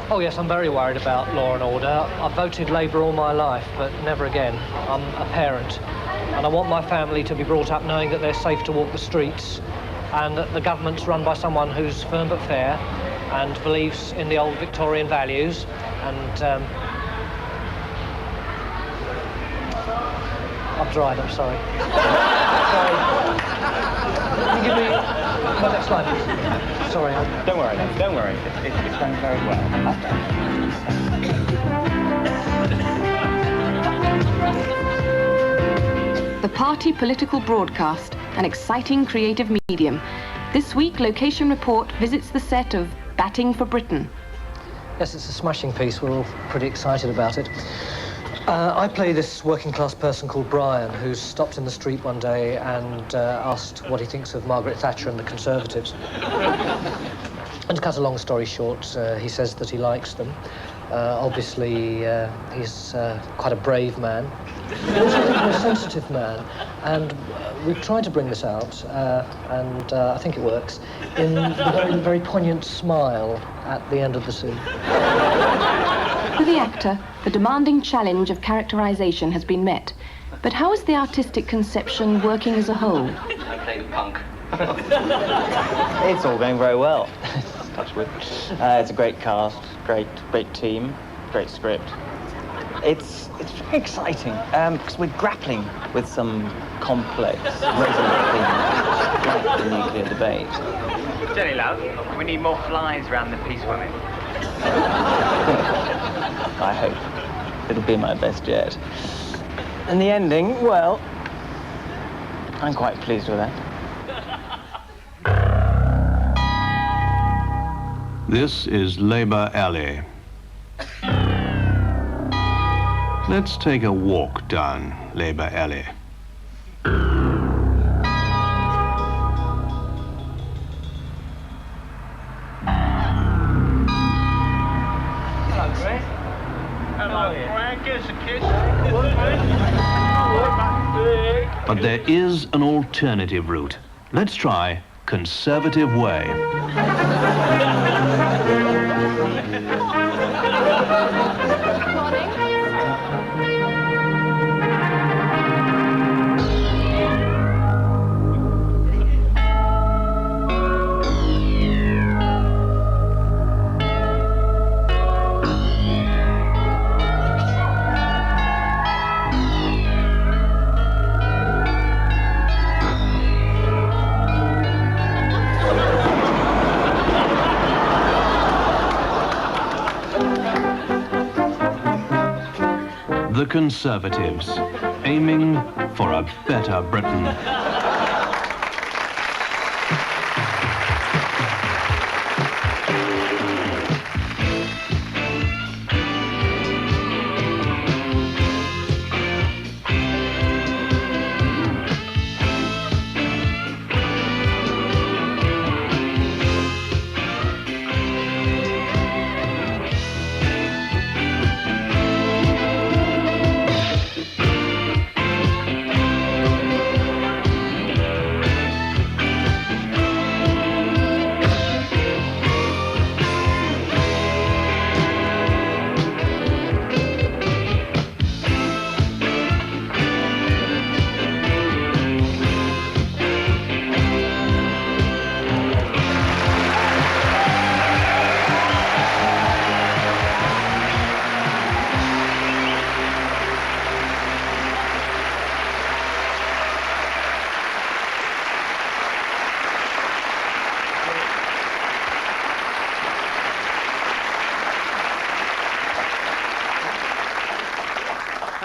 Oh, yes, I'm very worried about law and order. I've voted Labour all my life, but never again. I'm a parent, and I want my family to be brought up knowing that they're safe to walk the streets, and that the government's run by someone who's firm but fair and believes in the old Victorian values. And I've dried, I'm sorry. Sorry. Can you give me my next slide, please? Sorry. Don't worry, don't worry. It's going very well. The party political broadcast, an exciting creative medium. This week, Location Report visits the set of Batting for Britain. Yes, it's a smashing piece. We're all pretty excited about it. I play this working-class person called Brian, who's stopped in the street one day and asked what he thinks of Margaret Thatcher and the Conservatives. And to cut a long story short, he says that he likes them. Obviously, he's quite a brave man. He's also a sensitive man. And we've tried to bring this out, and I think it works, in the very, very poignant smile at the end of the scene. For the actor, the demanding challenge of characterization has been met. But how is the artistic conception working as a whole? I play the punk. It's all going very well. Touch wood. It's a great cast, great team, great script. It's very exciting because we're grappling with some complex, resonant themes like the nuclear debate. Jenny, love, we need more flies around the piece women. I hope it'll be my best yet. And the ending, well, I'm quite pleased with that. This is Labour Alley. Let's take a walk down Labour Alley. Hello, Chris. Hello, Frank. Give us a kiss. But there is an alternative route. Let's try Conservative Way. The Conservatives, aiming for a better Britain.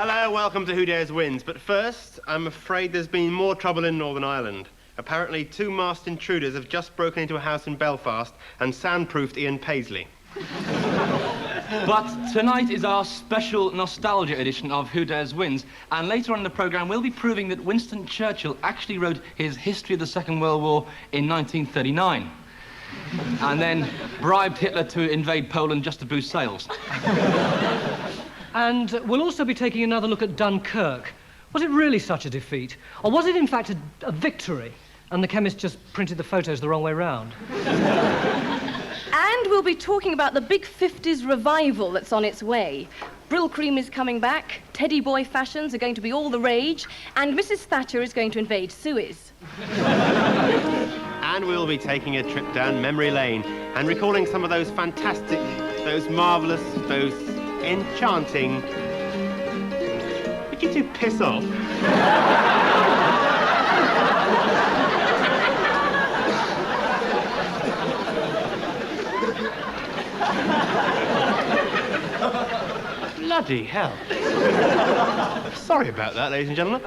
Hello, welcome to Who Dares Wins. But first, I'm afraid there's been more trouble in Northern Ireland. Apparently, 2 masked intruders have just broken into a house in Belfast and soundproofed Ian Paisley. But tonight is our special nostalgia edition of Who Dares Wins, and later on in the programme we'll be proving that Winston Churchill actually wrote his History of the Second World War in 1939, and then bribed Hitler to invade Poland just to boost sales. And we'll also be taking another look at Dunkirk. Was it really such a defeat? Or was it, in fact, a victory, and the chemist just printed the photos the wrong way round? And we'll be talking about the big 50s revival that's on its way. Brill cream is coming back, teddy boy fashions are going to be all the rage, and Mrs. Thatcher is going to invade Suez. And we'll be taking a trip down memory lane and recalling some of those fantastic, those marvellous, those enchanting... Would you two piss off? Bloody hell. Sorry about that, ladies and gentlemen.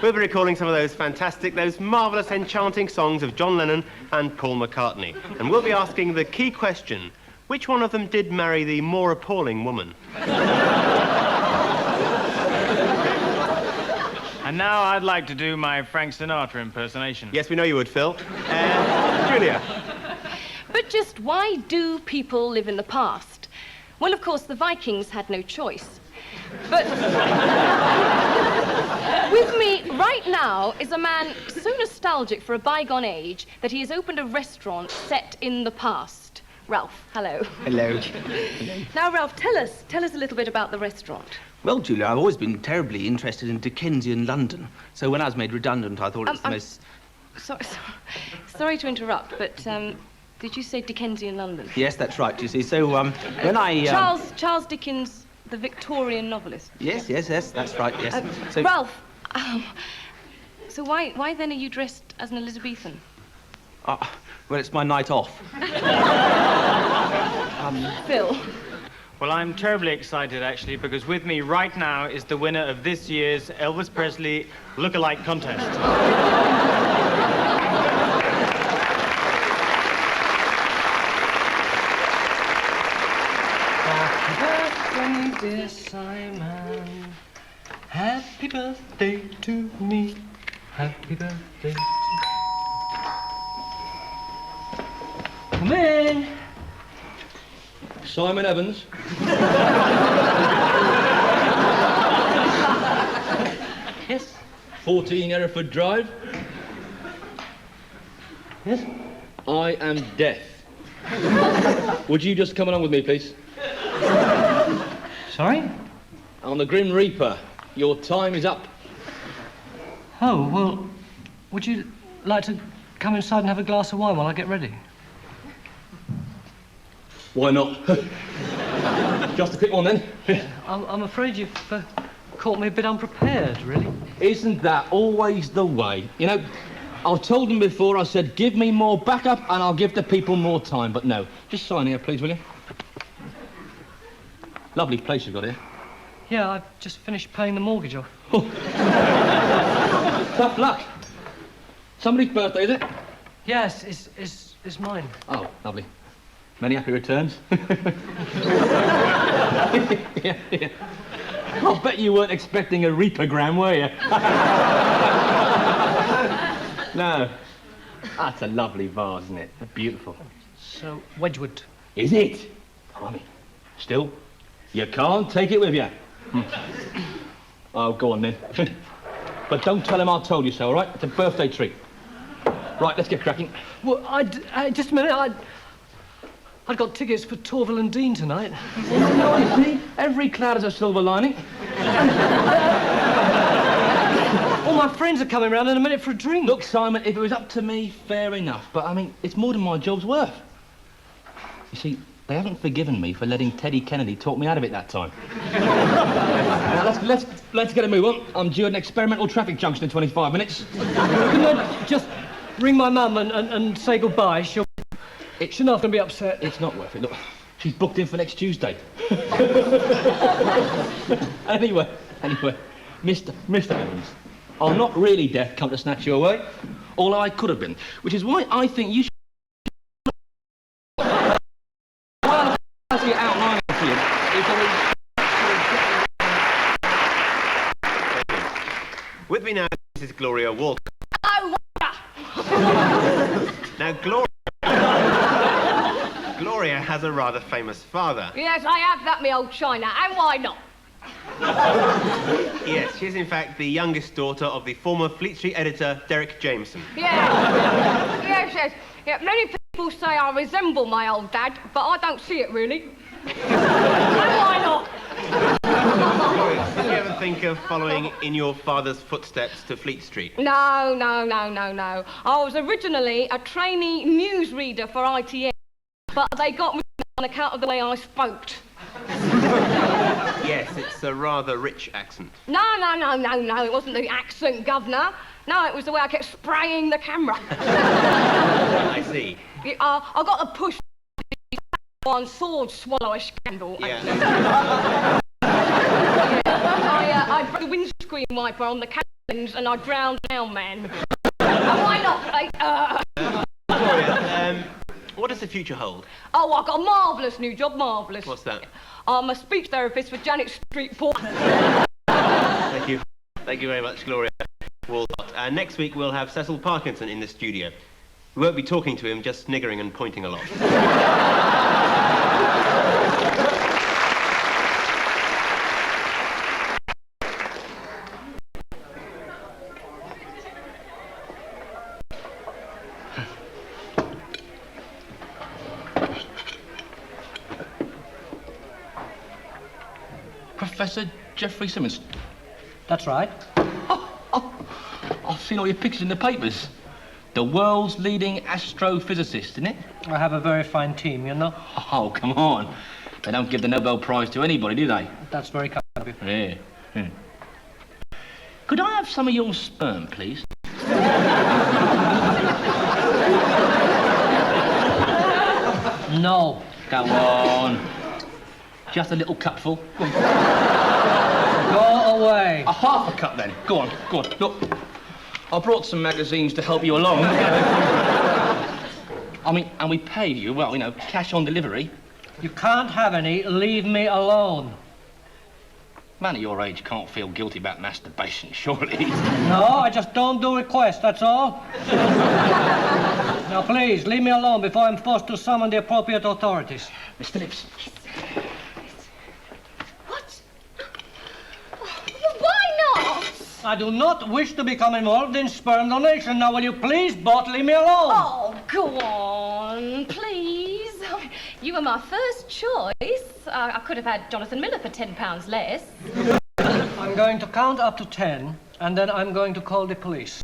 We'll be recalling some of those fantastic, those marvellous, enchanting songs of John Lennon and Paul McCartney. And we'll be asking the key question, which one of them did marry the more appalling woman? And now I'd like to do my Frank Sinatra impersonation. Yes, we know you would, Phil. Julia. But just why do people live in the past? Well, of course, the Vikings had no choice. But with me right now is a man so nostalgic for a bygone age that he has opened a restaurant set in the past. Ralph, hello. Hello. Now, Ralph, tell us a little bit about the restaurant. Well, Julia, I've always been terribly interested in Dickensian London. So when I was made redundant, I thought it was the most... Sorry to interrupt, but did you say Dickensian London? Yes, that's right, you see. So when I... Charles Dickens, the Victorian novelist. Yes, that's right, yes. So... Ralph, so why then are you dressed as an Elizabethan? Well, it's my night off. Phil. Well, I'm terribly excited, actually, because with me right now is the winner of this year's Elvis Presley Look-alike contest. Happy birthday, dear Simon. Happy birthday to me. Happy birthday to... Come in. Simon Evans. Yes. 14 Hereford Drive. Yes. I am Death. Would you just come along with me, please? Sorry? I'm the Grim Reaper. Your time is up. Oh, well, would you like to come inside and have a glass of wine while I get ready? Why not? Just a quick one, then. I'm afraid you've caught me a bit unprepared, really. Isn't that always the way? You know, I've told them before, I said, give me more backup and I'll give the people more time. But no. Just sign here, please, will you? Lovely place you've got here. Yeah, I've just finished paying the mortgage off. Tough luck. Somebody's birthday, is it? Yes, it's mine. Oh, lovely. Many happy returns. yeah. I'll bet you weren't expecting a Reapergram, were you? No. That's a lovely vase, isn't it? Beautiful. So, Wedgwood. Is it? Blimey. Still, you can't take it with you. Oh, go on then. But don't tell him I told you so, all right? It's a birthday treat. Right, let's get cracking. Well, just a minute, I'd got tickets for Torvill and Dean tonight. You see, every cloud has a silver lining. All my friends are coming round in a minute for a drink. Look, Simon, if it was up to me, fair enough. But, I mean, it's more than my job's worth. You see, they haven't forgiven me for letting Teddy Kennedy talk me out of it that time. Now, let's get a move on. I'm due at an experimental traffic junction in 25 minutes. Couldn't I just ring my mum and say goodbye? She'll not gonna be upset. It's not worth it. Look, she's booked in for next Tuesday. Anyway, Mr. Evans, I'm not really deaf, come to snatch you away, although I could have been, which is why I think you should... Well, I see it outlining for you. With me now is Gloria Walker. Oh, Now, Gloria has a rather famous father. yes, I have that, me old China, and why not? Yes, she's in fact the youngest daughter of the former Fleet Street editor, Derek Jameson. Yeah. Yes. Yeah, many people People say I resemble my old dad, but I don't see it really. Why not? Did you ever think of following in your father's footsteps to Fleet Street? No. I was originally a trainee newsreader for ITN, but they got me on account of the way I spoke. Yes, it's a rather rich accent. No, it wasn't the accent, governor. No, it was the way I kept spraying the camera. I see. I got a push on sword swallower scandal. Yeah. I broke the windscreen wiper on the cabins and I drowned an owl man. Why not? Gloria, what does the future hold? Oh, I've got a marvellous new job, marvellous. What's that? I'm a speech therapist for Janet Street Port. Thank you. Thank you very much, Gloria Walcott. Next week we'll have Cecil Parkinson in the studio. We won't be talking to him, just sniggering and pointing a lot. Professor Jeffrey Simmons. That's right. I've seen all your pictures in the papers. The world's leading astrophysicist, isn't it? I have a very fine team, you know. Oh, come on. They don't give the Nobel Prize to anybody, do they? That's very kind of you. Yeah. Could I have some of your sperm, please? No. Go on. Just a little cupful. Go on. Go away. A half a cup, then. Go on. Look, I brought some magazines to help you along. I mean, and we pay you, well, you know, cash on delivery. You can't have any. Leave me alone. A man of your age can't feel guilty about masturbation, surely. No, I just don't do requests, that's all. Now, please, leave me alone before I'm forced to summon the appropriate authorities. Miss Phillips. What? Why not? I do not wish to become involved in sperm donation. Now, will you please both leave me alone? Oh, go on, please. You were my first choice. I could have had Jonathan Miller for £10 less. I'm going to count up to 10, and then I'm going to call the police.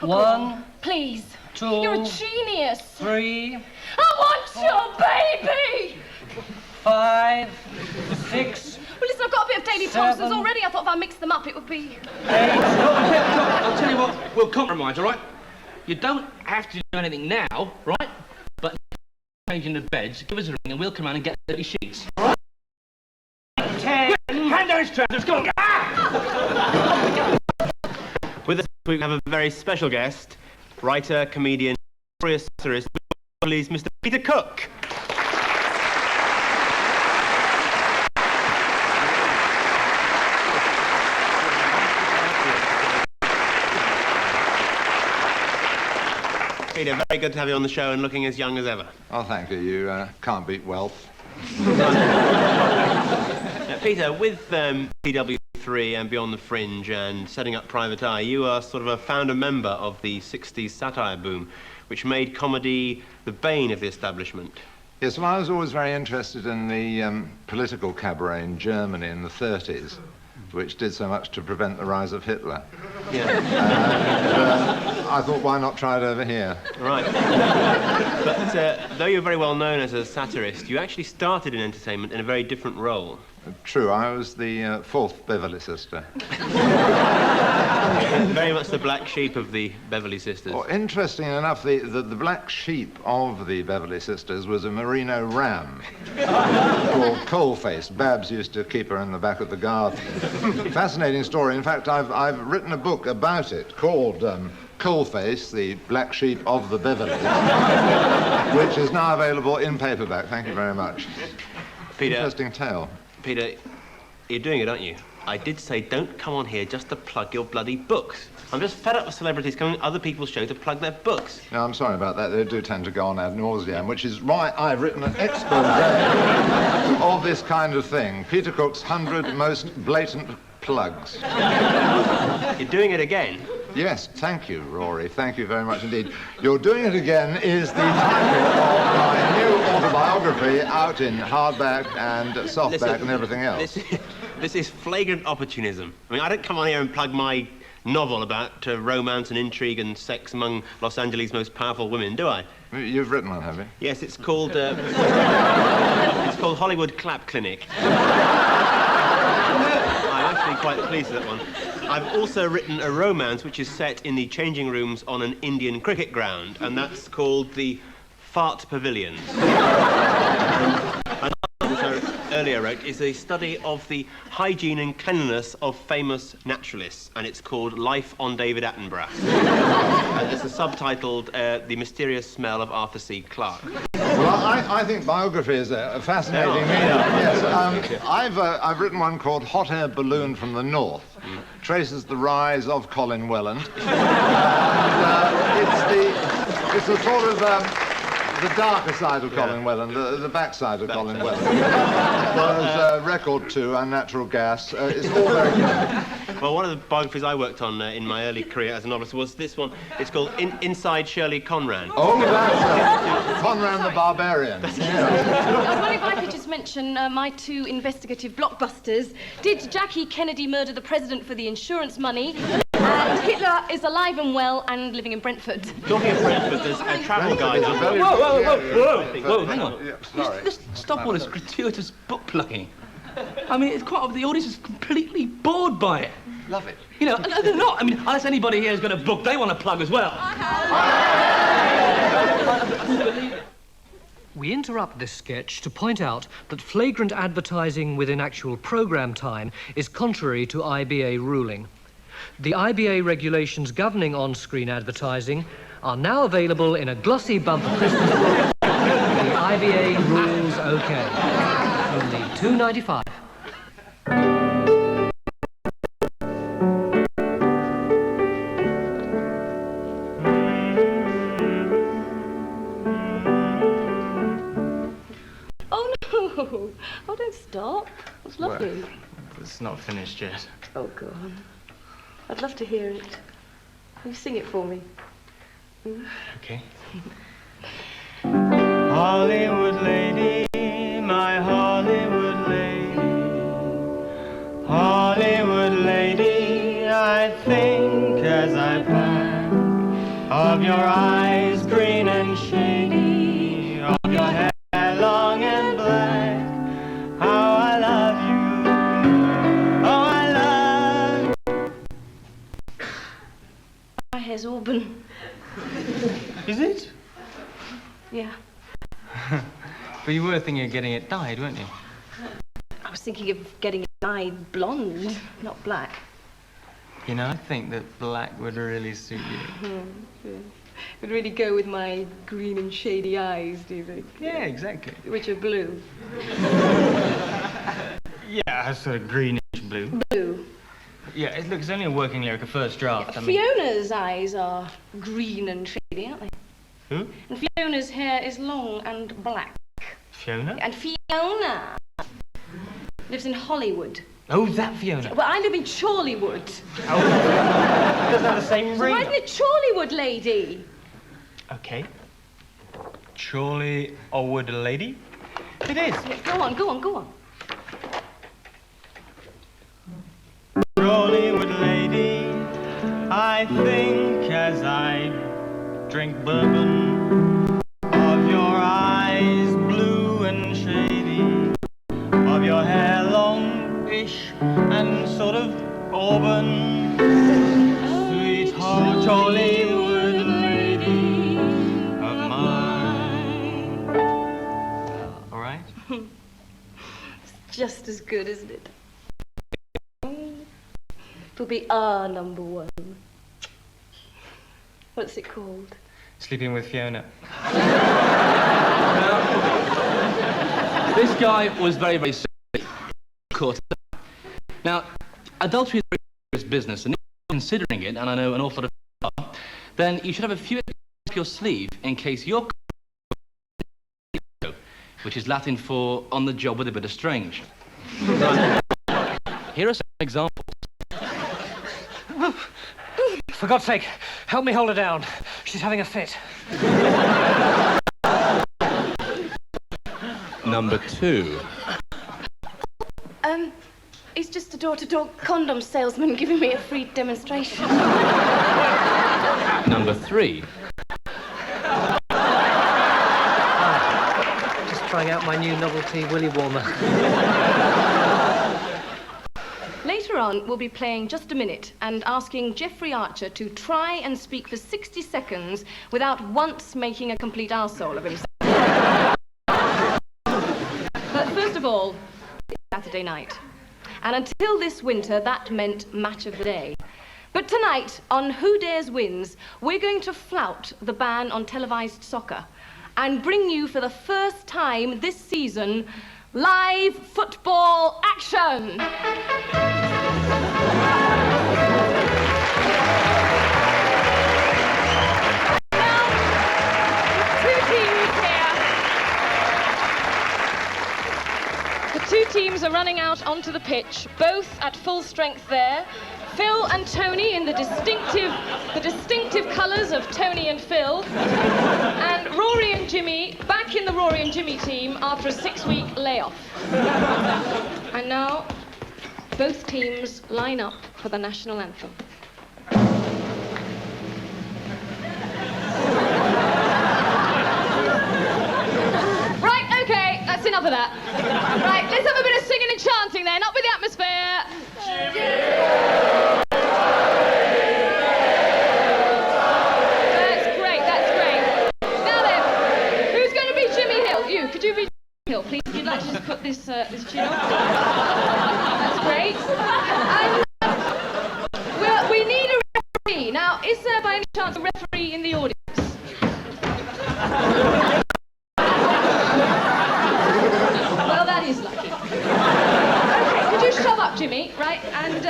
Oh, 1, please. 2, You're a genius. 3. I want your baby. 5, 6. Well, listen, I've got a bit of Daily 7, Thompson's already. I thought if I mixed them up, it would be... 8. I'll tell you what, we'll compromise, all right? You don't have to do anything now, right? But changing the beds, give us a ring and we'll come around and get the sheets, all right? 10. Hand down his trousers, go on. With us, we have a very special guest, writer, comedian, satirist, please, Mr. Peter Cook. Peter, very good to have you on the show and looking as young as ever. Oh, thank you. You can't beat wealth. Now, Peter, with PW3 and Beyond the Fringe and setting up Private Eye, you are sort of a founder member of the 60s satire boom, which made comedy the bane of the establishment. Yes, well, I was always very interested in the political cabaret in Germany in the 30s, which did so much to prevent the rise of Hitler. Yeah. I thought, why not try it over here? Right. But though you're very well known as a satirist, you actually started in entertainment in a very different role. True, I was the fourth Beverly sister. Very much the black sheep of the Beverly Sisters. Well, interesting enough, the black sheep of the Beverly Sisters was a merino ram called Coalface. Babs used to keep her in the back of the garden. Fascinating story. In fact, I've written a book about it called Coalface, the black sheep of the Beverly, which is now available in paperback. Thank you very much. Peter, interesting tale. Peter, you're doing it, aren't you? I did say don't come on here just to plug your bloody books. I'm just fed up with celebrities coming on other people's show to plug their books. No, I'm sorry about that. They do tend to go on ad nauseam, which is why I've written an expose of this kind of thing. Peter Cook's 100 most blatant plugs. You're doing it again? Yes, thank you, Rory. Thank you very much indeed. You're Doing It Again is the title of my new autobiography, out in hardback and softback and everything else. This is flagrant opportunism. I mean, I don't come on here and plug my novel about romance and intrigue and sex among Los Angeles' most powerful women, do I? You've written one, have you? Yes, it's called it's called Hollywood Clap Clinic. I'm actually quite pleased with that one. I've also written a romance which is set in the changing rooms on an Indian cricket ground, and that's called the Fart Pavilions. Another which I earlier wrote is a study of the hygiene and cleanliness of famous naturalists, and it's called Life on David Attenborough. And it's subtitled The Mysterious Smell of Arthur C. Clarke. Well, I think biography is a fascinating medium. Yes, I've written one called Hot Air Balloon from the North. Traces the rise of Colin Welland. It's the sort of the darker side of Colin Welland, the backside of Colin Welland. There's Record 2, Unnatural Gas. It's all very good. Well, one of the biographies I worked on in my early career as a novelist was this one. It's called Inside Shirley Conran. Oh, that's Conran the Barbarian. I was wondering if I could just mention my two investigative blockbusters. Did Jackie Kennedy murder the president for the insurance money? And Hitler is alive and well and living in Brentford. Talking of Brentford, there's a travel guide. Whoa, hang on. Yeah, sorry. Just stop all this gratuitous book plugging. I mean, it's quite... The audience is completely bored by it. Love it. You know, they're not. I mean, unless anybody here has got a book they want to plug as well. We interrupt this sketch to point out that flagrant advertising within actual programme time is contrary to IBA ruling. The IBA regulations governing on-screen advertising are now available in a glossy bumper Christmas book. The IBA rules OK. Only $2.95. Oh, no. Oh, don't stop. It's lovely. Well, it's not finished yet. Oh, go on. I'd love to hear it. Will you sing it for me? Okay. Hollywood lady, my Hollywood lady. Hollywood lady, I think as I pass of your eyes green and shady, of your hair long and black. How I love you. Oh, I love you. My hair's auburn. Is it? Yeah. But you were thinking of getting it dyed, weren't you? I was thinking of getting it dyed blonde, not black. You know, I think that black would really suit you. It would really go with my green and shady eyes, do you think? Yeah, exactly. Which are blue. Yeah, sort of greenish blue. Blue. Yeah, it's only a working lyric, a first draft. I mean... Fiona's eyes are green and shady, aren't they? Who? And Fiona's hair is long and black. Fiona? And Fiona lives in Hollywood. Oh, that Fiona? Well, I live in Chorleywood. Oh, it doesn't have the same So ring. why isn't it Chorleywood lady? Okay. Chorley Wood lady? It is. Yeah, go on, go on, go on. Chorleywood lady, I think as I drink bourbon of your eyes blue and shady, of your hair longish and sort of auburn, sweetheart Chorleywood lady of mine. All right? It's just as good, isn't it? It'll be our number one. What's it called? Sleeping with Fiona. This guy was very, very sick. Caught. Now, adultery is a very serious business, and if you're considering it, and I know an awful lot of people are, then you should have a few up your sleeve in case you're which is Latin for on the job with a bit of strange. Here are some examples. For God's sake, help me hold her down. She's having a fit. Number 2. He's just a door-to-door condom salesman giving me a free demonstration. Number 3. Just trying out my new novelty willy warmer. Later on, we'll be playing Just a Minute and asking Jeffrey Archer to try and speak for 60 seconds without once making a complete arsehole of himself. But first of all, it's Saturday night. And until this winter, that meant match of the day. But tonight, on Who Dares Wins, we're going to flout the ban on televised soccer and bring you for the first time this season live football action. Two teams are running out onto the pitch, both at full strength there. Phil and Tony in the distinctive colours of Tony and Phil. And Rory and Jimmy back in the Rory and Jimmy team after a 6-week layoff. And now, both teams line up for the national anthem. Right, okay, that's enough of that. Right, let's have a bit of singing and chanting then, up with the atmosphere. That's great, that's great. Now then, who's going to be Jimmy Hill? You, could you be Jimmy Hill, please? If you'd like to just put this chin on. That's great. And we need a referee. Now, is there by any chance a referee in the audience? Well, that is lucky. Okay, could you shove up, Jimmy? Right, and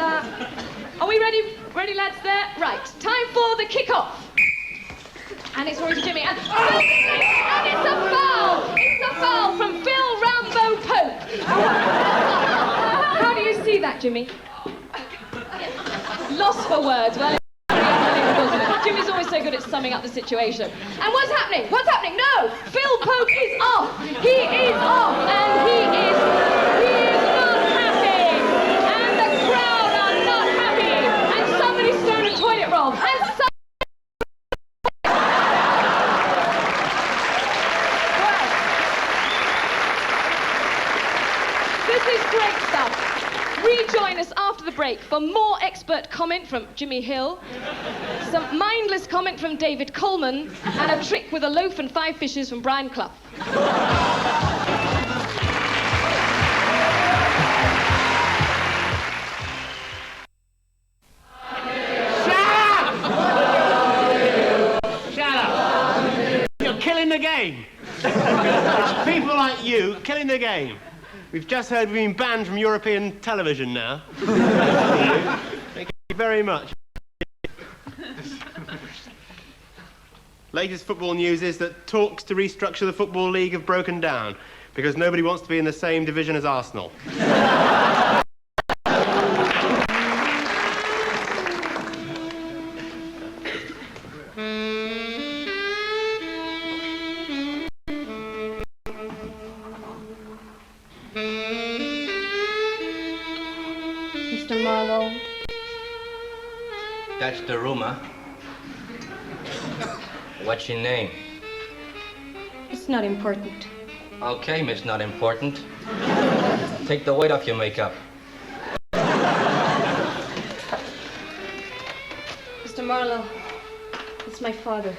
are we ready? Ready, lads, there? Right, time for the kick-off. And it's Rory to Jimmy, and it's a foul! It's a foul from Phil Rambo Pope. How do you see that, Jimmy? Lost for words. Well, Jimmy's always so good at summing up the situation. And what's happening? What's happening? No! Phil Pope is off! He is off! And he is not happy! And the crowd are not happy! And somebody's thrown a toilet roll! And this is great stuff. Rejoin us after the break for more expert comment from Jimmy Hill, some mindless comment from David Coleman, and a trick with a loaf and 5 fishes from Brian Clough. Shut up! You're killing the game. It's people like you killing the game. We've just heard we've been banned from European television now. Thank you very much. Latest football news is that talks to restructure the Football League have broken down because nobody wants to be in the same division as Arsenal. Mr. Marlowe. That's the rumor. What's your name? It's not important. Okay, Miss Not Important. Take the weight off your makeup. Mr. Marlowe, it's my father.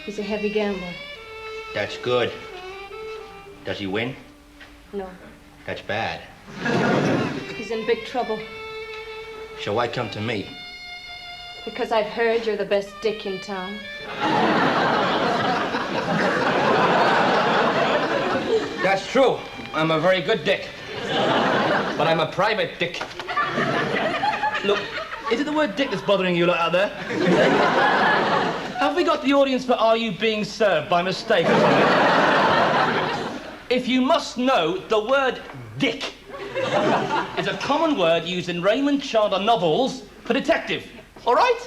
He's a heavy gambler. That's good. Does he win? No, That's bad. he's in big trouble. So why come to me? Because I've heard you're the best dick in town. That's true. I'm a very good dick. But I'm a private dick. Look, is it the word dick that's bothering you lot out there? Have we got the audience for Are You Being Served by mistake or something? If you must know, the word dick is a common word used in Raymond Chandler novels for detective. All right?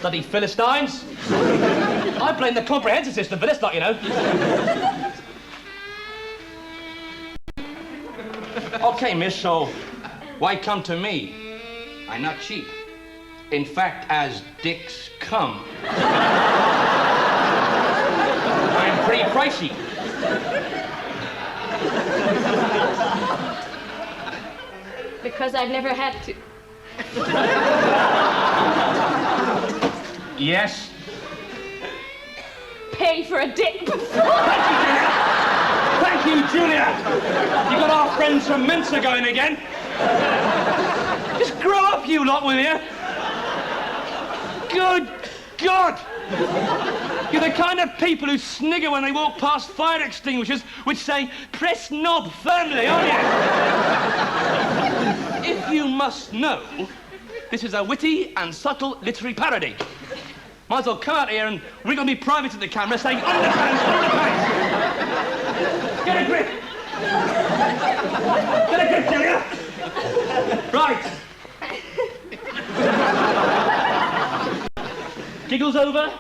Bloody Philistines. I blame the comprehensive system for this lot, you know. OK, miss, so why come to me? I'm not cheap. In fact, as dicks come. I'm pretty pricey. Because I've never had to. Yes? Pay for a dick before. Thank you, Julia. You got our friends from Mensa going again. Just grow up, you lot, will you? Good God! You're the kind of people who snigger when they walk past fire extinguishers which say, press knob firmly, aren't you? If you must know, this is a witty and subtle literary parody. Might as well come out here and wriggle me private at the camera saying, underpants, underpants! Get a grip! Get a grip, Julia! Right. Giggles over?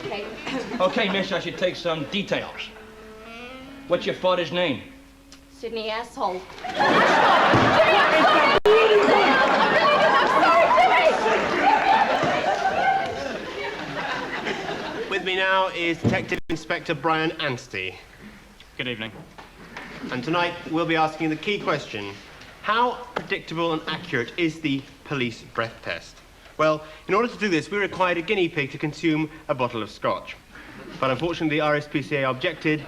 Okay. OK, miss, I should take some details. What's your father's name? Sydney asshole. With me now is Detective Inspector Brian Anstey. Good evening. And tonight we'll be asking the key question. How predictable and accurate is the police breath test? Well, in order to do this, we required a guinea pig to consume a bottle of scotch. But unfortunately, the RSPCA objected,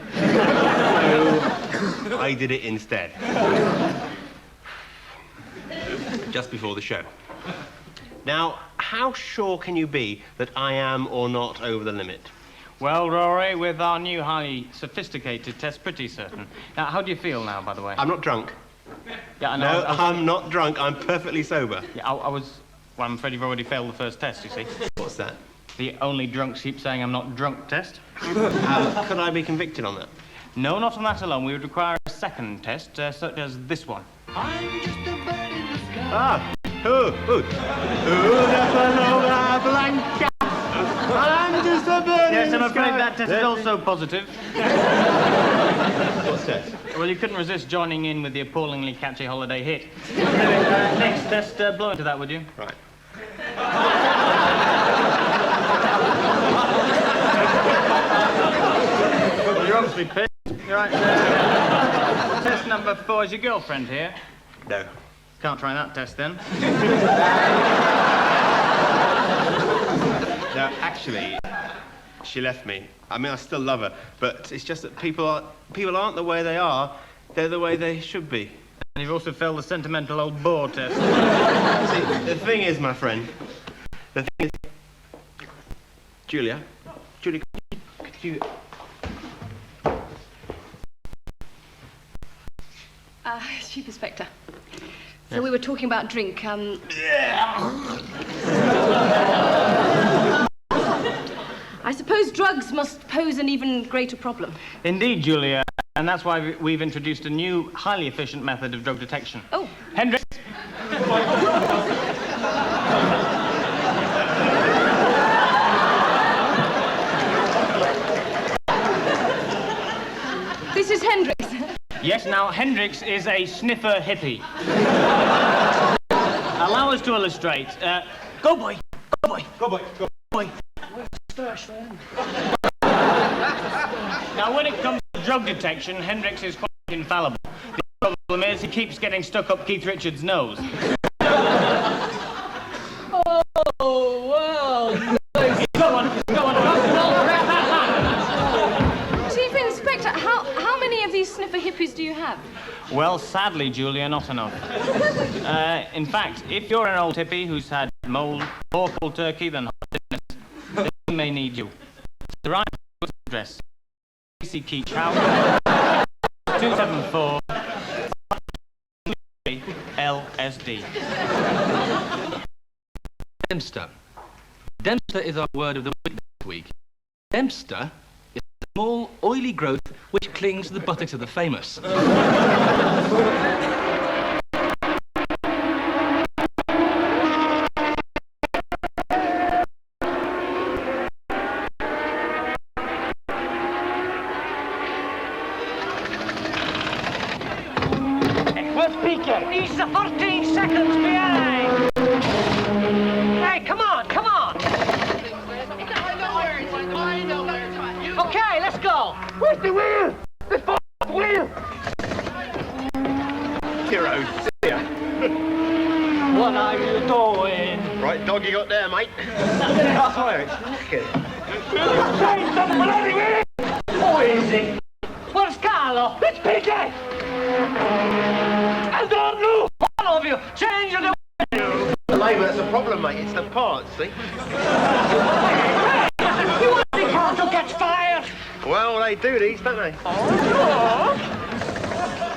so I did it instead. Just before the show. Now, how sure can you be that I am or not over the limit? Well, Rory, with our new highly sophisticated test, pretty certain. Now, how do you feel now, by the way? I'm not drunk. Yeah, I know. No, I'm not drunk. I'm perfectly sober. Yeah, I was... Well, I'm afraid you've already failed the first test, you see. What's that? The only drunks keep saying I'm not drunk test. Could I be convicted on that? No, not on that alone. We would require a second test, such as this one. I'm just a bird in the sky. Ah! Blanca. I'm just a bird Yes, in the I'm afraid sky. that test is also positive. What's that? Well, you couldn't resist joining in with the appallingly catchy holiday hit. Next test, blow into that, would you? Right. Well, you're obviously pissed. You're right. Test number 4 is your girlfriend here. No. Can't try that test then. No, actually, she left me. I mean, I still love her, but it's just that people aren't the way they are. They're the way they should be. And you've also failed the sentimental old bore test. See, the thing is, my friend, the thing is... Julia, could you... Chief Inspector. So we were talking about drink, I suppose drugs must pose an even greater problem. Indeed, Julia. And that's why we've introduced a new, highly efficient method of drug detection. Oh. Hendricks. This is Hendricks. Yes, now, Hendricks is a sniffer hippie. Allow us to illustrate. Go, boy. Go, boy. Go, boy. Go, boy. Now, when it comes to drug detection, Hendricks is quite infallible. The problem is he keeps getting stuck up Keith Richards' nose. Oh, well. Go on. Chief Inspector, how many of these sniffer hippies do you have? Well, sadly, Julia, not enough. In fact, if you're an old hippie who's had mold or cold turkey, then hot sickness, then we may need you. The right address, AC Keach House, 274 LSD. Dempster. Dempster is our word of the week this week. Dempster is a small, oily growth which clings to the buttocks of the famous. Where's PK? He's 14 seconds behind. Hey, come on, come on. Okay, let's go. Where's the wheel? The wheel. Hero, see ya. What are you doing? Right dog you got there, mate. Fire, it's knackered. Change the bloody wheel! Who is it? Where's Carlo? It's PK! I don't know! All of you, change the wheel! Labour, that's the problem, mate. It's the parts, see? You want the car to catch fire? Well, they do these, don't they? Oh,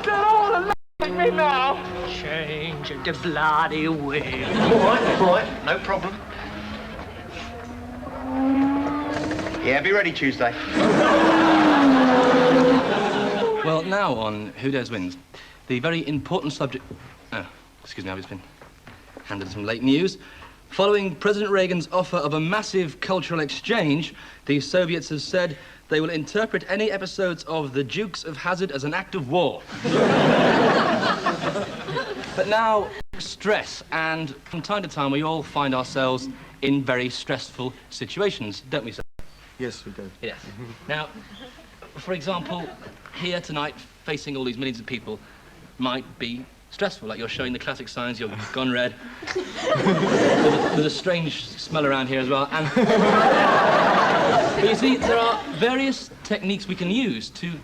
they're all along me now. Change the bloody wheel. All right, no problem. Yeah, be ready Tuesday. Well, now on Who Dares Wins, the very important subject... Oh, excuse me, I've just been handed some late news. Following President Reagan's offer of a massive cultural exchange, the Soviets have said they will interpret any episodes of The Dukes of Hazzard as an act of war. But now, stress, and from time to time we all find ourselves in very stressful situations, don't we, sir? Yes, we do. Yes. Now, for example, here tonight, facing all these millions of people, might be stressful, like you're showing the classic signs, you've gone red. There's a strange smell around here as well. And but you see, there are various techniques we can use to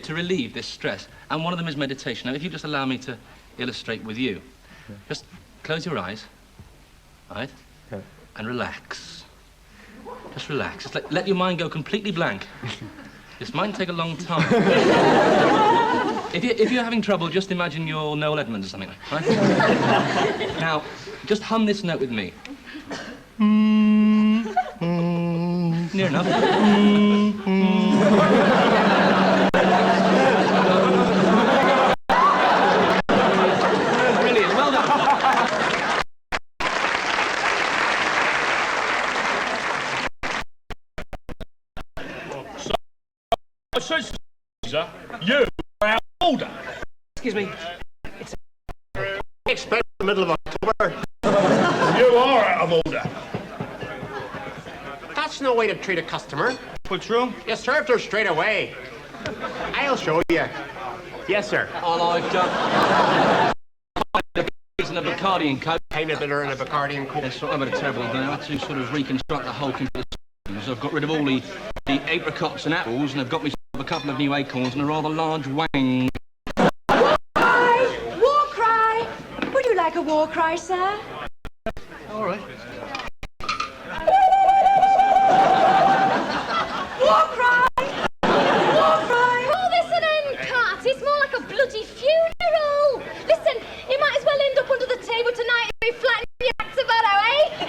relieve this stress, and one of them is meditation. Now, if you just allow me to illustrate with you, just close your eyes, right, and relax. Just relax. Just let your mind go completely blank. This might take a long time. If you're having trouble, just imagine you're Noel Edmonds or something, right? Now, just hum this note with me. Near enough. Brilliant, well done. Caesar, you are out of order. Excuse me. Expect the middle of October. You are out of order. That's no way to treat a customer. What's wrong? You served her straight away. I'll show you. Yes, sir. I like the and a Bacardi and Coke. Peanut butter and a Bacardi and Coke. That's what I've had a terrible idea. I had to sort of reconstruct the whole computer. So I've got rid of all the apricots and apples, and I've got me a couple of new acorns and a rather large wang. War cry! War cry! Would you like a war cry, sir? All right. War cry! War cry! Call this an end cart. It's more like a bloody funeral. Listen, you might as well end up under the table tonight and be flattening your axe about, eh?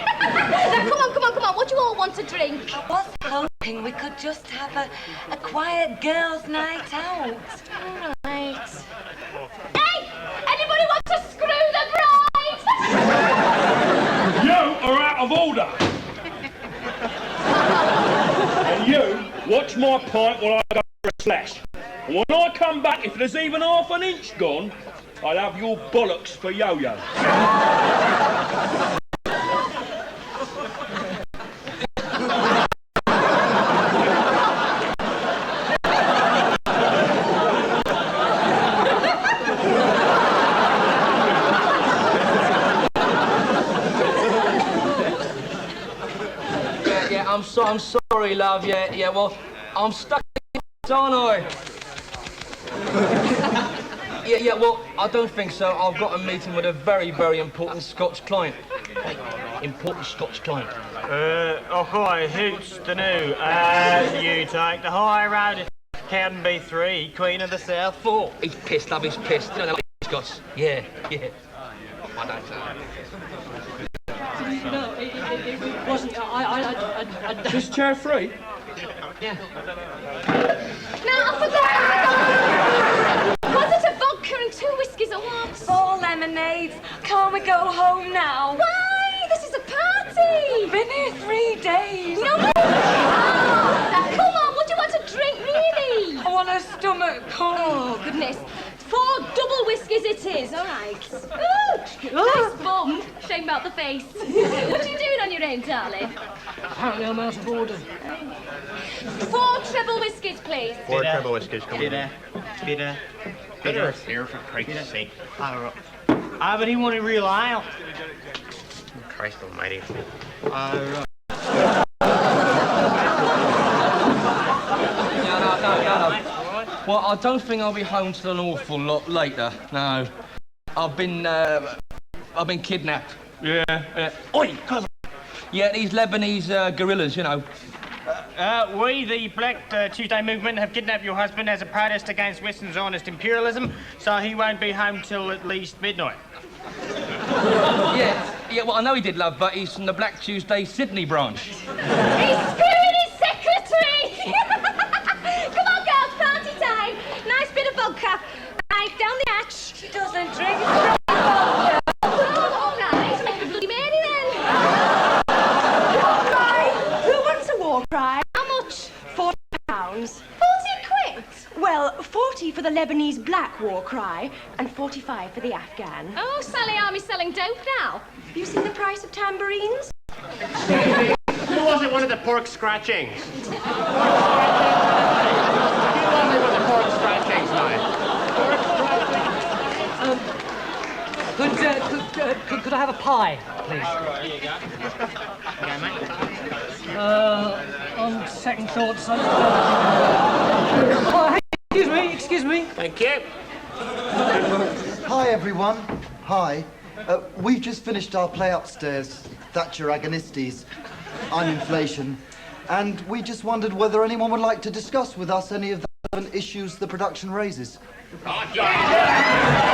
Now, come on. What do you all want to drink? I was hoping we could just have a quiet girls' night out. All right. Hey! Anybody want to screw the bride? You are out of order. And you watch my pint while I go for a slash. And when I come back, if there's even half an inch gone, I'll have your bollocks for yo-yo. I'm sorry, love. Yeah, well, I'm stuck in it, aren't I? Yeah, well, I don't think so. I've got a meeting with a very, very important Scotch client. Important Scotch client. Okay, who's the new? You take the high road. Can be 3, Queen of the South 4. He's pissed, love, he's pissed. You know that Scots? Yeah. I don't know. No, it wasn't. I This chair free? Yeah. Now, I forgot. Was it a vodka and 2 whiskies at once? 4 lemonades. Can't we go home now? Why? This is a party. Been here 3 days. No. Now, come on. What do you want to drink, really? I want a stomach cold. Oh, goodness. 4 double whiskies it is, all right. Ooh, nice bum. Shame about the face. What are you doing on your own, darling? Apparently I'm out of order. 4 treble whiskies, please. 4 treble whiskies, come on. Bitter here, for Christ's sake. But he wanted real ale. Christ almighty. Well, I don't think I'll be home till an awful lot later. No, I've been kidnapped. Yeah. Oi, come on. Yeah, these Lebanese guerrillas, you know. We, the Black Tuesday Movement, have kidnapped your husband as a protest against Western's honest imperialism, so he won't be home till at least midnight. Yeah, well, I know he did, love, but he's from the Black Tuesday Sydney branch. He's screwing his secretary! Come on, girls, party time. Nice bit of vodka. Right, down the hatch. She doesn't drink vodka. Oh, all right. Make a Bloody Mary, then. War cry! Who wants a war cry? How much? £40. 40 quid? Well, 40 for the Lebanese black war cry and 45 for the Afghan. Oh, Sally Army's selling dope now. Have you seen the price of tambourines? Who was it wanted the pork scratchings? Who was it with the pork scratchings, now? Could I have a pie, please? Here you go. Okay, mate. On second thoughts, oh, hey, excuse me. Thank you. Hi, everyone. Hi. We've just finished our play upstairs, Thatcher Agonistes, on inflation, and we just wondered whether anyone would like to discuss with us any of the relevant issues the production raises. Oh, yeah.